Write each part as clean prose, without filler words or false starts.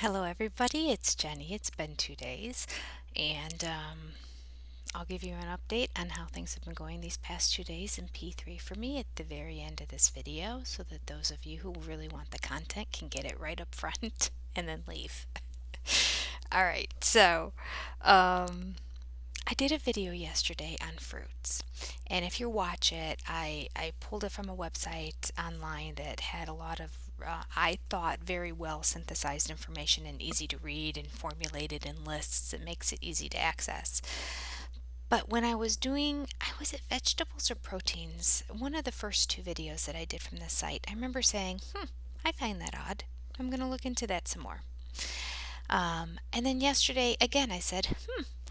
Hello, everybody. It's Jenny. It's been 2 days, and I'll give you an update on how things have been going these past 2 days in P3 for me at the very end of this video so that those of you who really want the content can get it right up front and then leave. All right, so um, I did a video yesterday on fruits, and if you watch it, I pulled it from a website online that had a lot of, I thought, very well synthesized information and easy to read and formulated in lists. It makes it easy to access. But when I was doing, I was it vegetables or proteins? One of the first two videos that I did from this site, I remember saying, I find that odd. I'm going to look into that some more. And then yesterday, again, I said,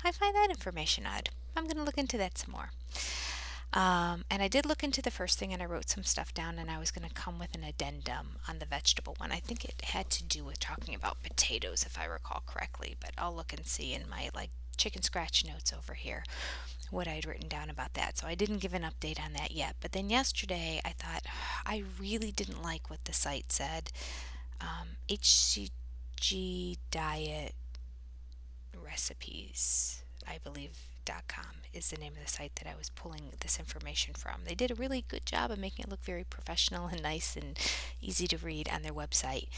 I find that information odd. I'm going to look into that some more. And I did look into the first thing and I wrote some stuff down and I was going to come with an addendum on the vegetable one. I think it had to do with talking about potatoes, if I recall correctly, but I'll look and see in my chicken scratch notes over here what I'd written down about that. So I didn't give an update on that yet. But then yesterday I thought I really didn't like what the site said. HCG diet recipes, I believe .com is the name of the site that I was pulling this information from. They did a really good job of making it look very professional and nice and easy to read on their website.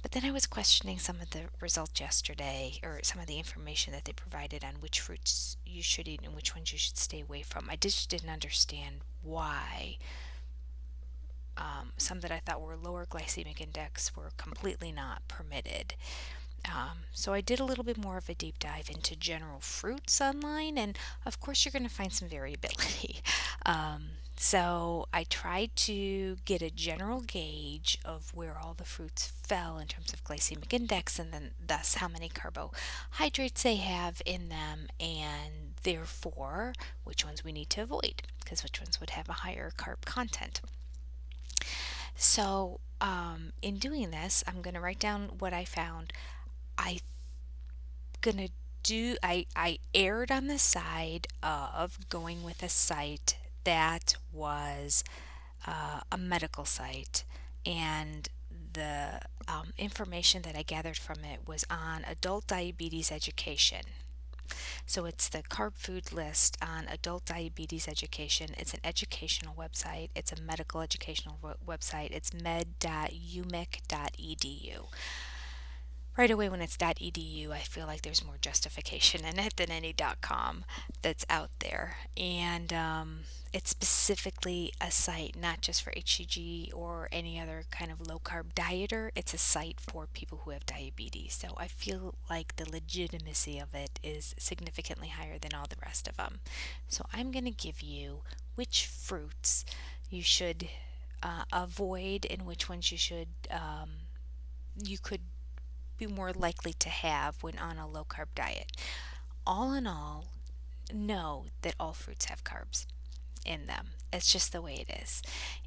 But then I was questioning some of the results yesterday, or some of the information that they provided on which fruits you should eat and which ones you should stay away from. I just didn't understand why some that I thought were lower glycemic index were completely not permitted. So I did a little bit more of a deep dive into general fruits online, and of course you're going to find some variability. So I tried to get a general gauge of where all the fruits fell in terms of glycemic index, and then thus how many carbohydrates they have in them, and therefore which ones we need to avoid, because which ones would have a higher carb content. So in doing this, I'm going to write down what I found. I gonna do I erred on the side of going with a site that was a medical site, and the information that I gathered from it was on adult diabetes education. So it's the carb food list on adult diabetes education. It's an educational website. It's a medical educational website. It's med.umic.edu. Right away when it's .edu, I feel like there's more justification in it than any .com that's out there. And it's specifically a site not just for HCG or any other kind of low carb dieter. It's a site for people who have diabetes. So I feel like the legitimacy of it is significantly higher than all the rest of them. So I'm going to give you which fruits you should avoid and which ones you could be more likely to have when on a low carb diet. All in all, know that all fruits have carbs in them. It's just the way it is.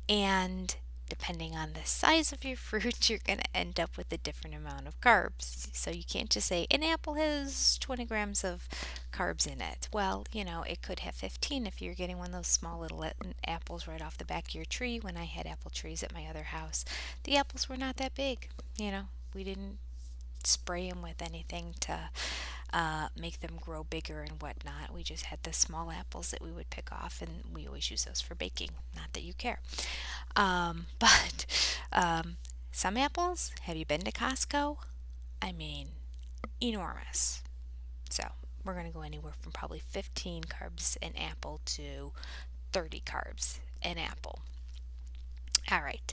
And depending on the size of your fruit, you're going to end up with a different amount of carbs. So you can't just say an apple has 20 grams of carbs in it. Well, it could have 15 if you're getting one of those small little apples right off the back of your tree. When I had apple trees at my other house, the apples were not that big. We didn't spray them with anything to make them grow bigger and whatnot. We just had the small apples that we would pick off, and we always use those for baking. Not that you care. But some apples, have you been to Costco? I mean, enormous. So we're going to go anywhere from probably 15 carbs an apple to 30 carbs an apple. All right.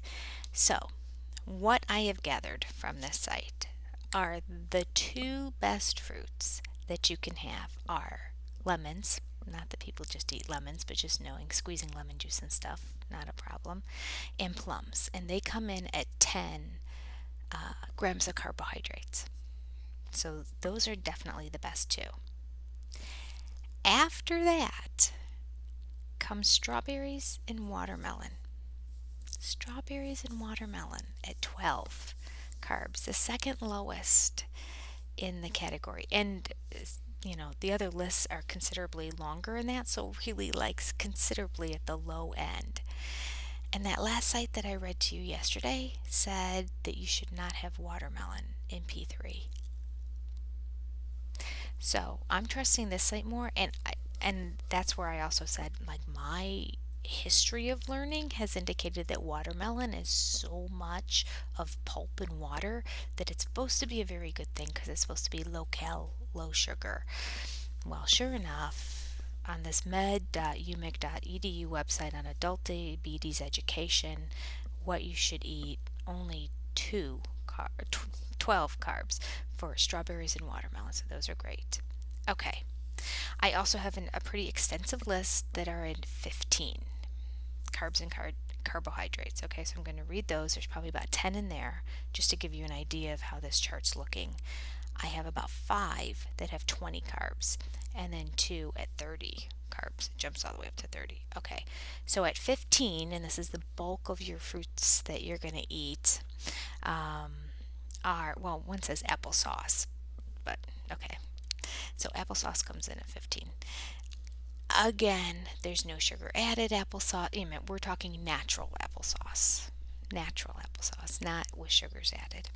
So what I have gathered from this site are the two best fruits that you can have are lemons. Not that people just eat lemons, but just knowing squeezing lemon juice and stuff, not a problem. And plums. And they come in at 10 grams of carbohydrates. So those are definitely the best two. After that comes strawberries and watermelon. Strawberries and watermelon at 12 carbs, the second lowest in the category. And the other lists are considerably longer in that, so really considerably at the low end. And that last site that I read to you yesterday said that you should not have watermelon in P3. So I'm trusting this site more, and that's where I also said like my history of learning has indicated that watermelon is so much of pulp and water that it's supposed to be a very good thing because it's supposed to be low cal, low sugar. Well, sure enough, on this med.umich.edu website on adult diabetes education, what you should eat, only 12 carbs for strawberries and watermelon, so those are great. Okay, I also have a pretty extensive list that are in 15 carbs and carbohydrates. Okay, so I'm going to read those. There's probably about 10 in there just to give you an idea of how this chart's looking. I have about 5 that have 20 carbs and then 2 at 30 carbs. It jumps all the way up to 30. Okay, so at 15, and this is the bulk of your fruits that you're going to eat, um, are, well, one says applesauce, but okay. So applesauce comes in at 15. Again, there's no sugar added applesauce. We're talking natural applesauce. Natural applesauce, not with sugars added.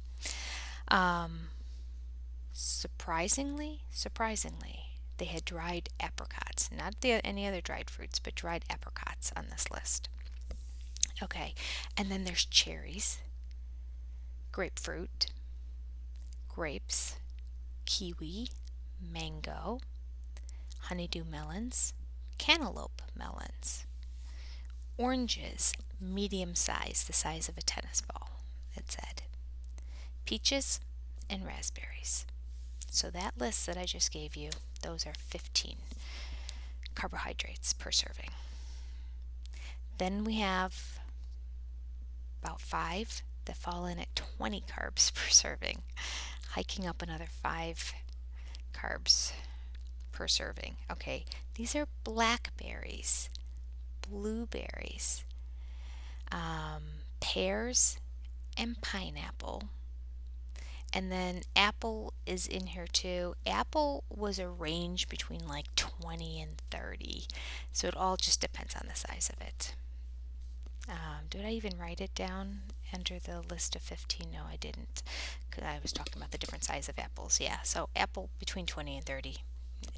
Um, surprisingly, they had dried apricots, not any other dried fruits, but dried apricots on this list. Okay, and then there's cherries, grapefruit, grapes, kiwi, mango, honeydew melons, cantaloupe melons, oranges, medium size, the size of a tennis ball, it said, peaches, and raspberries. So that list that I just gave you, those are 15 carbohydrates per serving. Then we have about 5 that fall in at 20 carbs per serving, hiking up another 5 carbs per serving. Okay, these are blackberries, blueberries, pears, and pineapple. And then apple is in here too. Apple was a range between like 20 and 30. So it all just depends on the size of it. Did I even write it down under the list of 15? No, I didn't. Because I was talking about the different size of apples. Yeah, so apple between 20 and 30.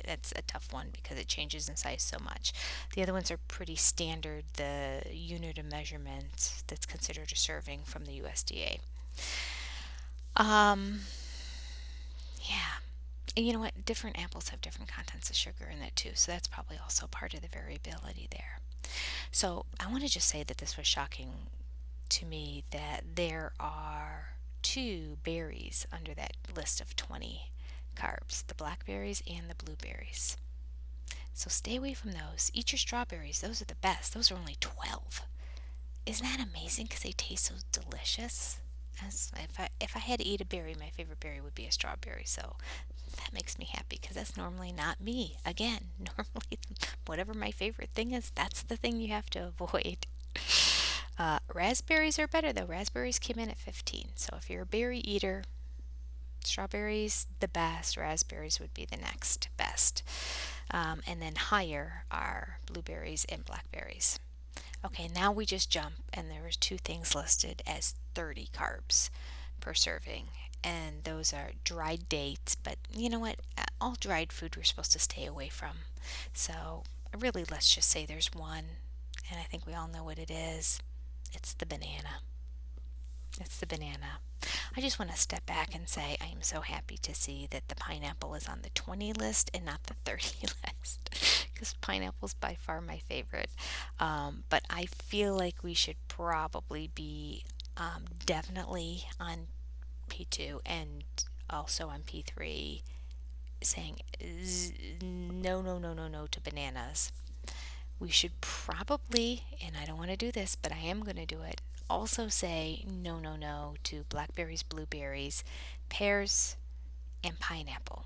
That's a tough one because it changes in size so much. The other ones are pretty standard, the unit of measurement that's considered a serving from the USDA. Um, yeah. And you know what? Different apples have different contents of sugar in it too, so that's probably also part of the variability there. So I want to just say that this was shocking to me that there are 2 berries under that list of 20 carbs, the blackberries and the blueberries. So stay away from those. Eat your strawberries. Those are the best. Those are only 12. Isn't that amazing because they taste so delicious? If I had to eat a berry, my favorite berry would be a strawberry. So that makes me happy because that's normally not me. Again, normally, whatever my favorite thing is, that's the thing you have to avoid. Raspberries are better though. Raspberries came in at 15. So if you're a berry eater, strawberries the best, raspberries would be the next best. And then higher are blueberries and blackberries. Okay, now we just jump, and there was 2 things listed as 30 carbs per serving, and those are dried dates. But you know what? All dried food we're supposed to stay away from. So really, let's just say there's one, and I think we all know what it is. It's the banana. It's the banana. I just want to step back and say I am so happy to see that the pineapple is on the 20 list and not the 30 list because pineapple is by far my favorite. But I feel like we should probably be definitely on P2 and also on P3 saying no, no, no, no, no to bananas. We should probably, and I don't want to do this, but I am going to do it, also say no, no, no to blackberries, blueberries, pears, and pineapple.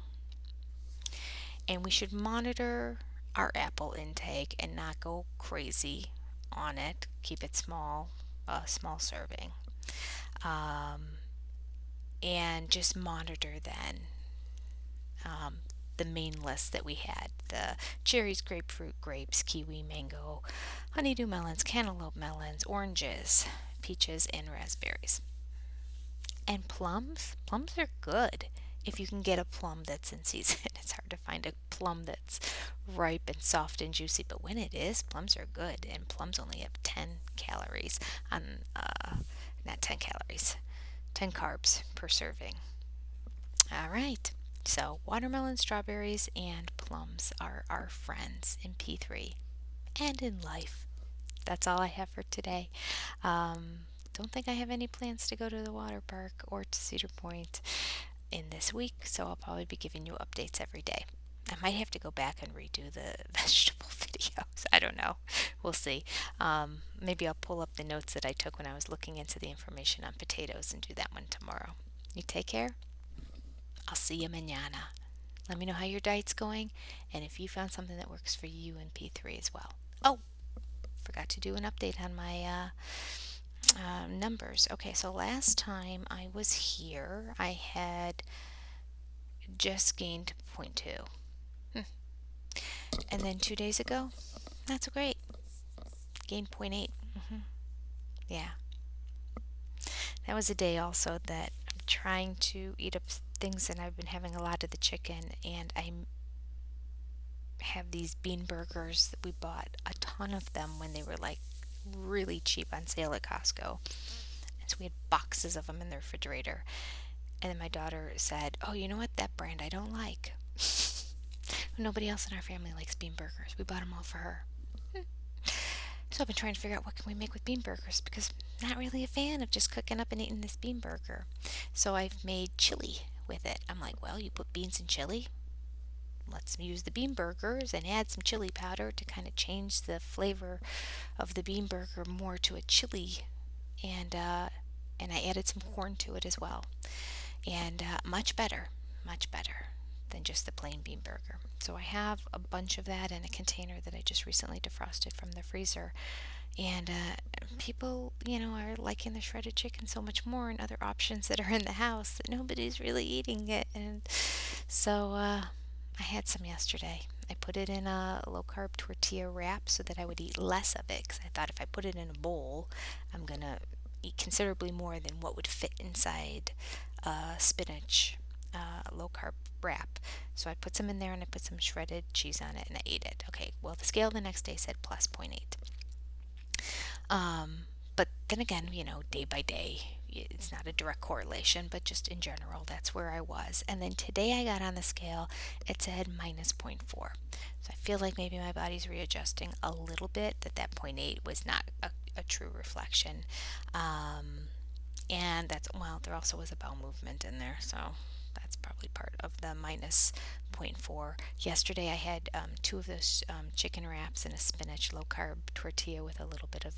And we should monitor our apple intake and not go crazy on it. Keep it small, a small serving. And just monitor then. the main list that we had: the cherries, grapefruit, grapes, kiwi, mango, honeydew melons, cantaloupe melons, oranges, peaches, and raspberries. And plums? Plums are good if you can get a plum that's in season. It's hard to find a plum that's ripe and soft and juicy, but when it is, plums are good. And plums only have 10 calories on, not 10 calories, 10 carbs per serving. All right. So, watermelon, strawberries, and plums are our friends in P3 and in life. That's all I have for today. Don't think I have any plans to go to the water park or to Cedar Point in this week, so I'll probably be giving you updates every day. I might have to go back and redo the vegetable videos. I don't know. We'll see. Maybe I'll pull up the notes that I took when I was looking into the information on potatoes and do that one tomorrow. You take care. I'll see you mañana. Let me know how your diet's going and if you found something that works for you in P3 as well. Oh, forgot to do an update on my numbers. Okay, so last time I was here, I had just gained point 0.2. And then 2 days ago, not so great, gained point 0.8. Yeah, that was a day also that I'm trying to eat up things, and I've been having a lot of the chicken, and I have these bean burgers that we bought a ton of them when they were like really cheap on sale at Costco. And so we had boxes of them in the refrigerator. And then my daughter said, "Oh, you know what? That brand I don't like." Nobody else in our family likes bean burgers. We bought them all for her. So I've been trying to figure out what can we make with bean burgers, because I'm not really a fan of just cooking up and eating this bean burger. So I've made chili with it. I'm like, well, you put beans in chili. Let's use the bean burgers and add some chili powder to kind of change the flavor of the bean burger more to a chili. And I added some corn to it as well. And much better than just the plain bean burger. So I have a bunch of that in a container that I just recently defrosted from the freezer. And people, are liking the shredded chicken so much more, and other options that are in the house, that nobody's really eating it. And so I had some yesterday. I put it in a low carb tortilla wrap so that I would eat less of it, because I thought if I put it in a bowl, I'm going to eat considerably more than what would fit inside spinach low carb wrap. So I put some in there, and I put some shredded cheese on it, and I ate it. Okay, well, the scale the next day said plus 0.8. But then again, day by day, it's not a direct correlation, but just in general, that's where I was. And then today I got on the scale, it said minus 0.4. So I feel like maybe my body's readjusting a little bit, that 0.8 was not a true reflection. And there also was a bowel movement in there, so that's probably part of the minus 0.4. Yesterday I had 2 of those chicken wraps and a spinach low carb tortilla with a little bit of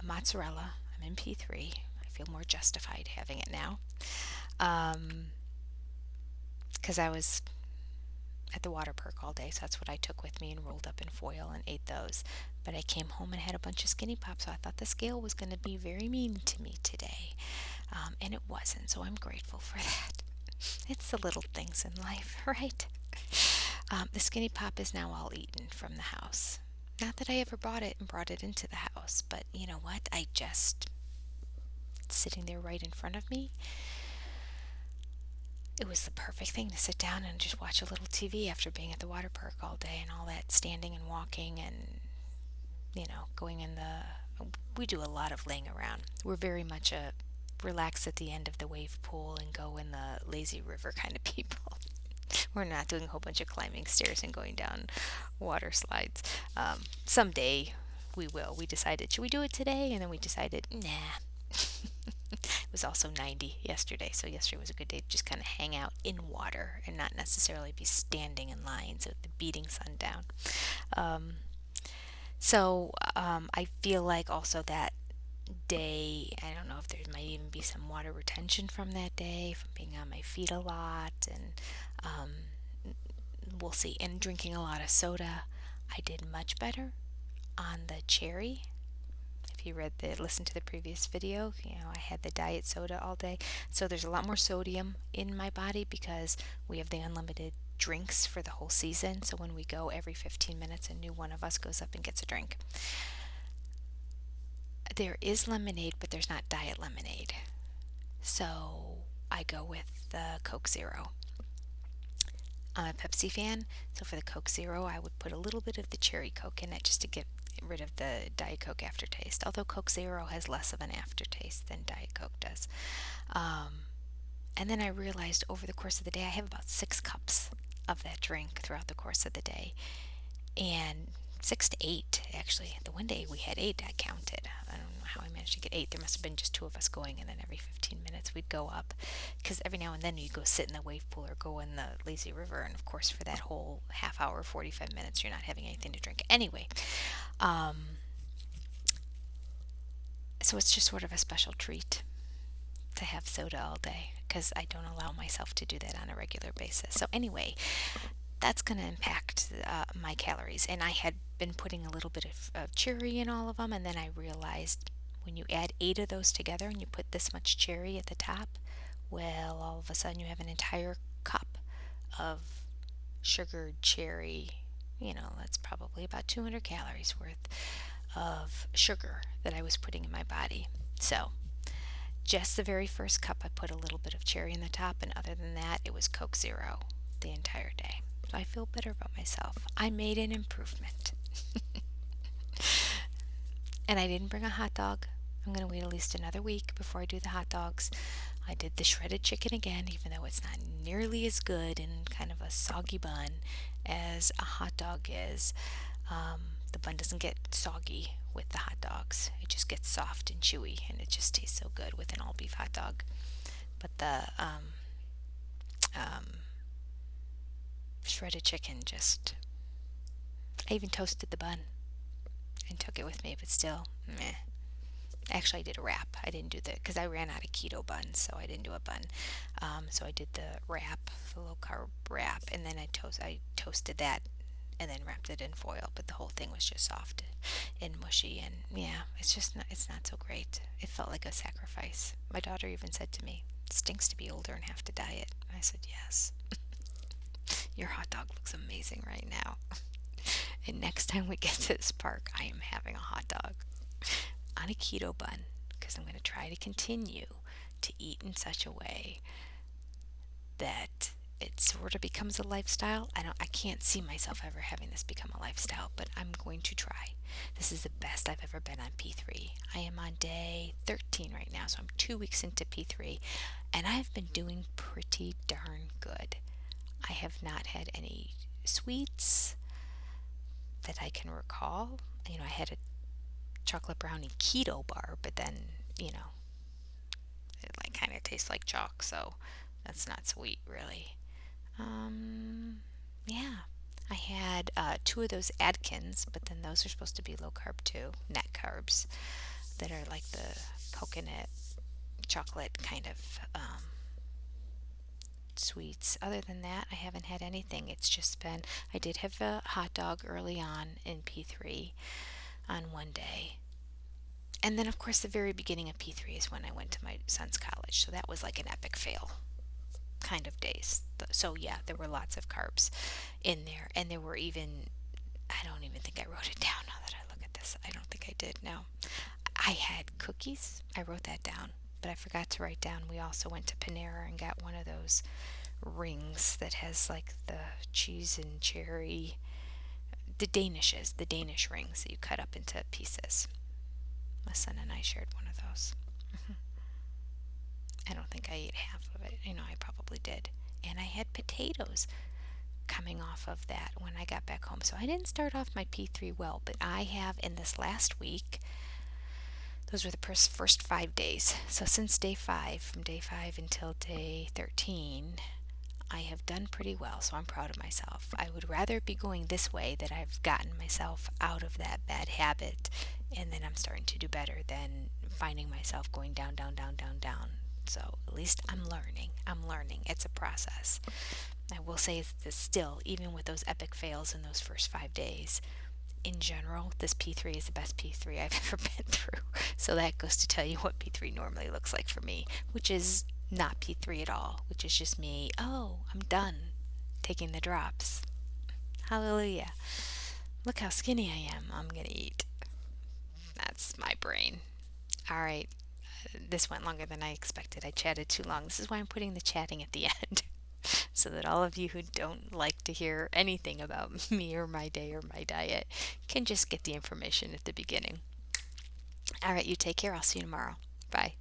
mozzarella. I'm in P3. I feel more justified having it now, because I was at the water park all day, so that's what I took with me and rolled up in foil and ate those. But I came home and had a bunch of Skinny Pops, so I thought the scale was going to be very mean to me today, and it wasn't, so I'm grateful for that. It's the little things in life, right? The Skinny Pop is now all eaten from the house. Not that I ever bought it and brought it into the house, but you know what? It's sitting there right in front of me. It was the perfect thing to sit down and just watch a little TV after being at the water park all day, and all that standing and walking and, going in we do a lot of laying around. We're very much a relax at the end of the wave pool and go in the lazy river kind of people. We're not doing a whole bunch of climbing stairs and going down water slides. Someday we will. We decided, should we do it today? And then we decided, nah. It was also 90 yesterday, so yesterday was a good day to just kind of hang out in water and not necessarily be standing in lines with the beating sun down. I feel like also that day, I don't know if there might even be some water retention from that day, from being on my feet a lot, and we'll see. And drinking a lot of soda, I did much better on the cherry. If you listened to the previous video, I had the diet soda all day. So there's a lot more sodium in my body because we have the unlimited drinks for the whole season. So when we go every 15 minutes, a new one of us goes up and gets a drink. There is lemonade, but there's not diet lemonade. So I go with the Coke Zero. I'm a Pepsi fan, so for the Coke Zero, I would put a little bit of the cherry Coke in it just to get rid of the Diet Coke aftertaste. Although Coke Zero has less of an aftertaste than Diet Coke does. And then I realized over the course of the day, I have about 6 cups of that drink throughout the course of the day. And 6 to 8, actually. The one day we had 8, I counted. I don't know how I managed to get 8. There must have been just 2 of us going, and then every 15 minutes we'd go up. Because every now and then you'd go sit in the wave pool or go in the lazy river, and of course for that whole half hour, 45 minutes, you're not having anything to drink. Anyway, so it's just sort of a special treat to have soda all day because I don't allow myself to do that on a regular basis. So anyway, that's going to impact my calories. And I had been putting a little bit of cherry in all of them, and then I realized when you add 8 of those together and you put this much cherry at the top, well, all of a sudden you have an entire cup of sugared cherry. That's probably about 200 calories worth of sugar that I was putting in my body. So just the very first cup, I put a little bit of cherry in the top, and other than that, it was Coke Zero the entire day. So I feel better about myself. I made an improvement. And I didn't bring a hot dog. I'm going to wait at least another week before I do the hot dogs. I did the shredded chicken again, even though it's not nearly as good in kind of a soggy bun as a hot dog is. The bun doesn't get soggy with the hot dogs. It just gets soft and chewy, and it just tastes so good with an all beef hot dog. But the shredded chicken, I even toasted the bun and took it with me, but still, meh. Actually, I did a wrap. I didn't do because I ran out of keto buns, so I didn't do a bun. So I did the wrap, the low carb wrap, and then I toasted that and then wrapped it in foil, but the whole thing was just soft and mushy, and yeah, it's not so great. It felt like a sacrifice. My daughter even said to me, "It stinks to be older and have to diet." I said, "Yes." Your hot dog looks amazing right now. And next time we get to this park, I am having a hot dog on a keto bun because I'm going to try to continue to eat in such a way that it sort of becomes a lifestyle. I can't see myself ever having this become a lifestyle, but I'm going to try. This is the best I've ever been on P3. I am on day 13 right now, so I'm 2 weeks into P3, and I've been doing pretty darn good. I have not had any sweets that I can recall. I had a chocolate brownie keto bar, but then, it kind of tastes like chalk, so that's not sweet, really. Yeah. I had 2 of those Atkins, but then those are supposed to be low carb too, net carbs, that are like the coconut chocolate kind of sweets. Other than that, I haven't had anything. It's just been, I did have a hot dog early on in P3 on one day. And then, of course, the very beginning of P3 is when I went to my son's college. So that was like an epic fail kind of days. So, yeah, there were lots of carbs in there. And there were even, I don't even think I wrote it down now that I look at this. I don't think I did. No. I had cookies. I wrote that down. But I forgot to write down, we also went to Panera and got one of those rings that has like the cheese and cherry, the Danish rings that you cut up into pieces. My son and I shared one of those. I don't think I ate half of it. I probably did. And I had potatoes coming off of that when I got back home. So I didn't start off my P3 well, but I have in this last week, those were the first 5 days. So since day 5, from day 5 until day 13, I have done pretty well. So I'm proud of myself. I would rather be going this way, that I've gotten myself out of that bad habit, and then I'm starting to do better than finding myself going down, down, down, down, down. So at least I'm learning. It's a process. I will say this still, even with those epic fails in those first 5 days, in general, this P3 is the best P3 I've ever been through. So that goes to tell you what P3 normally looks like for me, which is not P3 at all, which is just me, oh, I'm done taking the drops. Hallelujah. Look how skinny I am. I'm going to eat. That's my brain. All right. This went longer than I expected. I chatted too long. This is why I'm putting the chatting at the end. So that all of you who don't like to hear anything about me or my day or my diet can just get the information at the beginning. All right, you take care. I'll see you tomorrow. Bye.